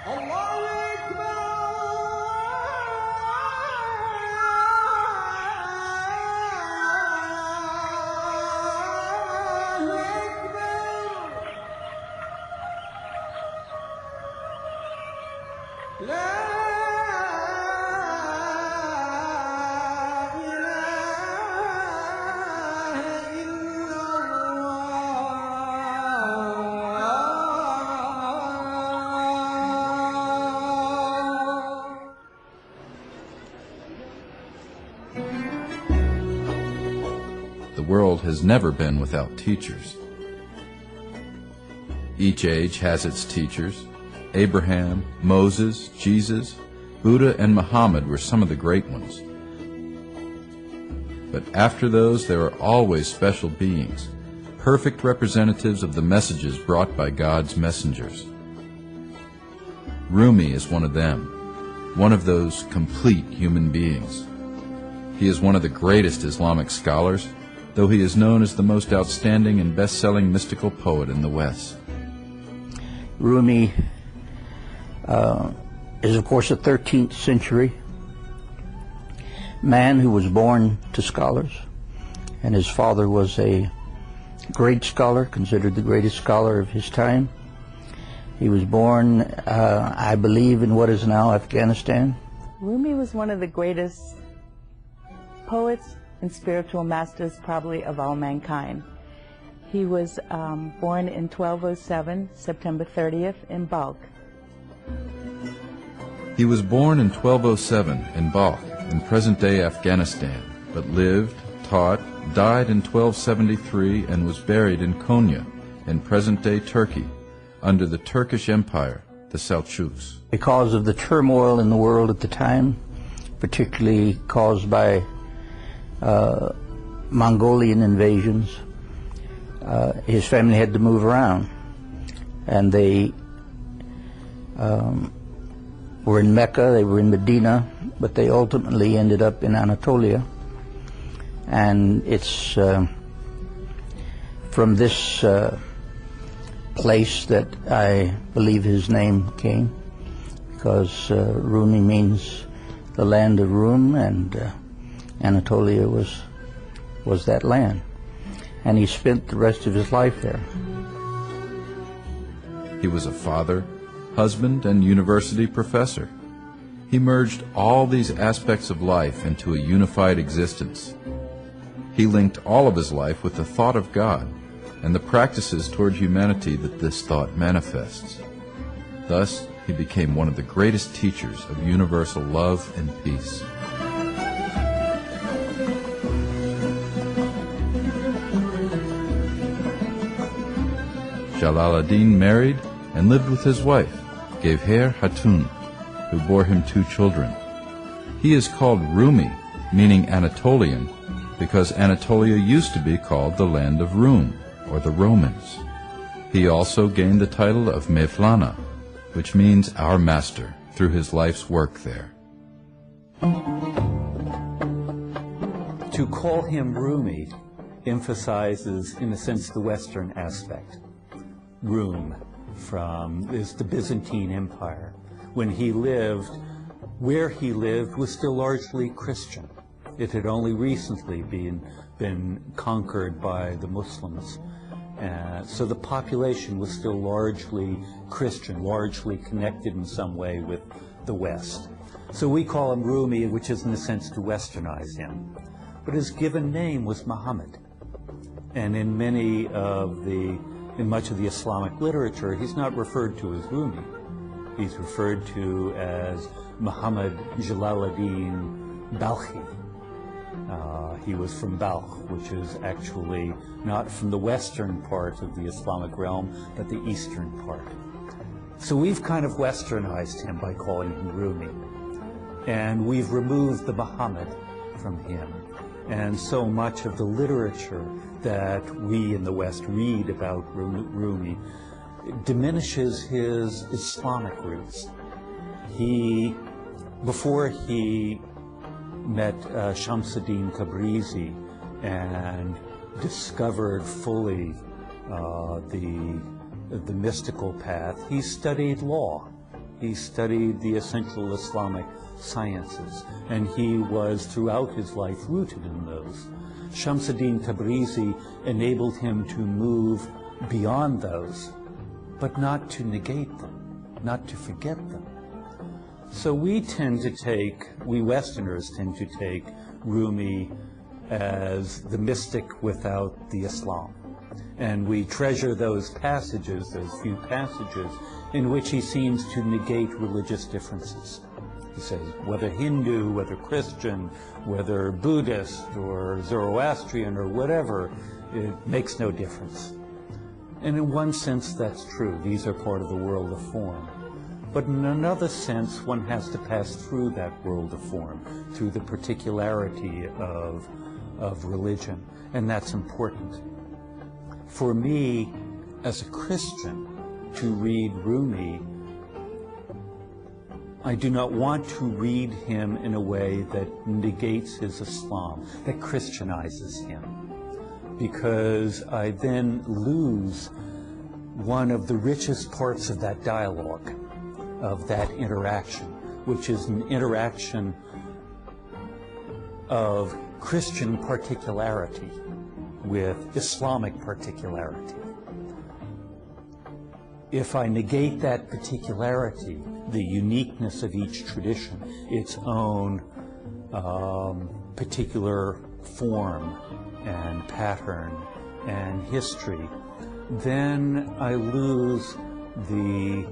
The world has never been without teachers. Each age has its teachers. Abraham, Moses, Jesus, Buddha, and Muhammad were some of the great ones. But after those, there are always special beings, perfect representatives of the messages brought by God's messengers. Rumi is one of them, one of those complete human beings. He is one of the greatest Islamic scholars, though he is known as the most outstanding and best-selling mystical poet in the West. Rumi is, of course, a 13th century man who was born to scholars, and his father was a great scholar, considered the greatest scholar of his time. He was born, I believe, in what is now Afghanistan. Rumi was one of the greatest poets and spiritual masters probably of all mankind. He was born in 1207, September 30th, in Balkh. He was born in 1207 in Balkh, in present-day Afghanistan, but lived, taught, died in 1273 and was buried in Konya, in present-day Turkey, under the Turkish Empire, the Seljuks. Because of the turmoil in the world at the time, particularly caused by Mongolian invasions, his family had to move around, and they were in Mecca, they were in Medina, but they ultimately ended up in Anatolia. And it's from this place that I believe his name came, because Rumi means the land of Rum, and Anatolia was that land. And he spent the rest of his life there. He was a father, husband, and university professor. He merged all these aspects of life into a unified existence. He linked all of his life with the thought of God and the practices toward humanity that this thought manifests. Thus, he became one of the greatest teachers of universal love and peace. Jalāloddin married and lived with his wife, Gevher Hatun, who bore him 2 children. He is called Rumi, meaning Anatolian, because Anatolia used to be called the land of Rum, or the Romans. He also gained the title of Mowlānā, which means our master, through his life's work there. To call him Rumi emphasizes, in a sense, the Western aspect. Rum is the Byzantine Empire. When he lived, where he lived was still largely Christian. It had only recently been conquered by the Muslims. So the population was still largely Christian, largely connected in some way with the West. So we call him Rumi, which is in a sense to westernize him. But his given name was Muhammad. And in much of the Islamic literature, he's not referred to as Rumi. He's referred to as Muhammad Jalāloddin Balkhi. He was from Balkh, which is actually not from the western part of the Islamic realm, but the eastern part. So we've kind of westernized him by calling him Rumi. And we've removed the Muhammad from him. And so much of the literature that we in the West read about Rumi diminishes his Islamic roots. Before he met Shamsuddin Tabrizi and discovered fully the mystical path, he studied law. He studied the essential Islamic sciences, and he was throughout his life rooted in those. Shamsuddin Tabrizi enabled him to move beyond those, but not to negate them, not to forget them. So we Westerners tend to take Rumi as the mystic without the Islam. And we treasure those passages, those few passages, in which he seems to negate religious differences. He says, whether Hindu, whether Christian, whether Buddhist or Zoroastrian or whatever, it makes no difference. And in one sense, that's true. These are part of the world of form. But in another sense, one has to pass through that world of form, through the particularity of religion, and that's important. For me, as a Christian, to read Rumi, I do not want to read him in a way that negates his Islam, that Christianizes him, because I then lose one of the richest parts of that dialogue, of that interaction, which is an interaction of Christian particularity with Islamic particularity. If I negate that particularity, the uniqueness of each tradition, its own particular form and pattern and history, then I lose the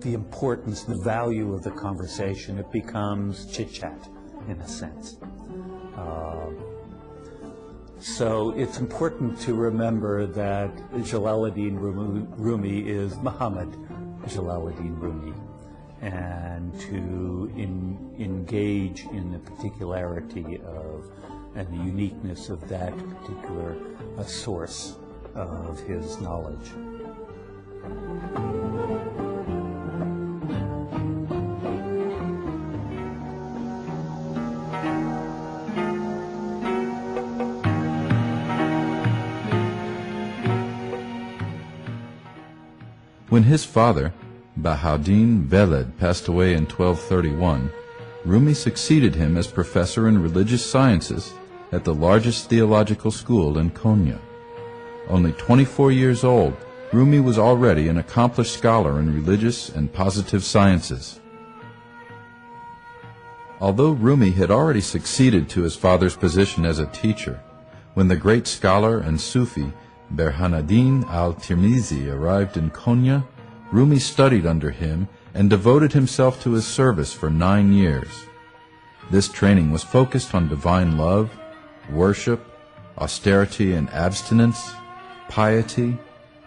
importance, the value of the conversation. It becomes chit-chat, in a sense. So it's important to remember that Jalāloddin Rumi is Muhammad Jalāloddin Rumi, and to engage in the particularity of and the uniqueness of that particular source of his knowledge. When his father, Bahauddin Veled, passed away in 1231, Rumi succeeded him as professor in religious sciences at the largest theological school in Konya. Only 24 years old, Rumi was already an accomplished scholar in religious and positive sciences. Although Rumi had already succeeded to his father's position as a teacher, when the great scholar and Sufi Burhanuddin al-Tirmizi arrived in Konya, Rumi studied under him and devoted himself to his service for 9 years. This training was focused on divine love, worship, austerity and abstinence, piety,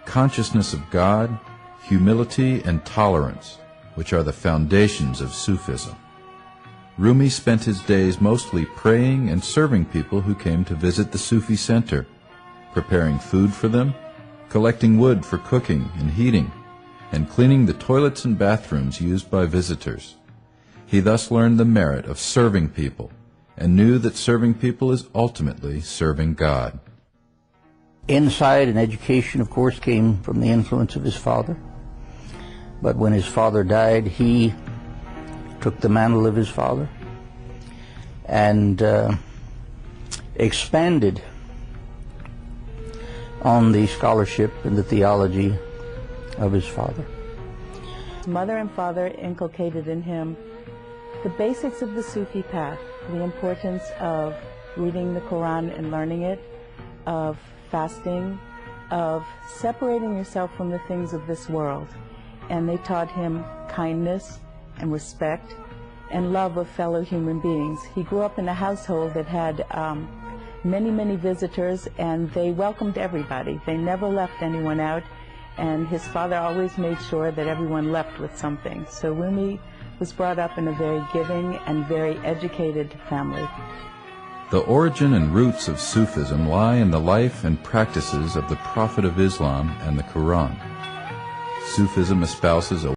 consciousness of God, humility and tolerance, which are the foundations of Sufism. Rumi spent his days mostly praying and serving people who came to visit the Sufi center, preparing food for them, collecting wood for cooking and heating, and cleaning the toilets and bathrooms used by visitors. He thus learned the merit of serving people and knew that serving people is ultimately serving God. Insight and education, of course, came from the influence of his father. But when his father died, he took the mantle of his father and expanded on the scholarship and the theology of his father. Mother and father inculcated in him the basics of the Sufi path, the importance of reading the Quran and learning it, of fasting, of separating yourself from the things of this world. And they taught him kindness and respect and love of fellow human beings. He grew up in a household that had many visitors, and they welcomed everybody. They never left anyone out, and his father always made sure that everyone left with something. So Rumi was brought up in a very giving and very educated family. The origin and roots of Sufism lie in the life and practices of the Prophet of Islam and the Quran. Sufism espouses a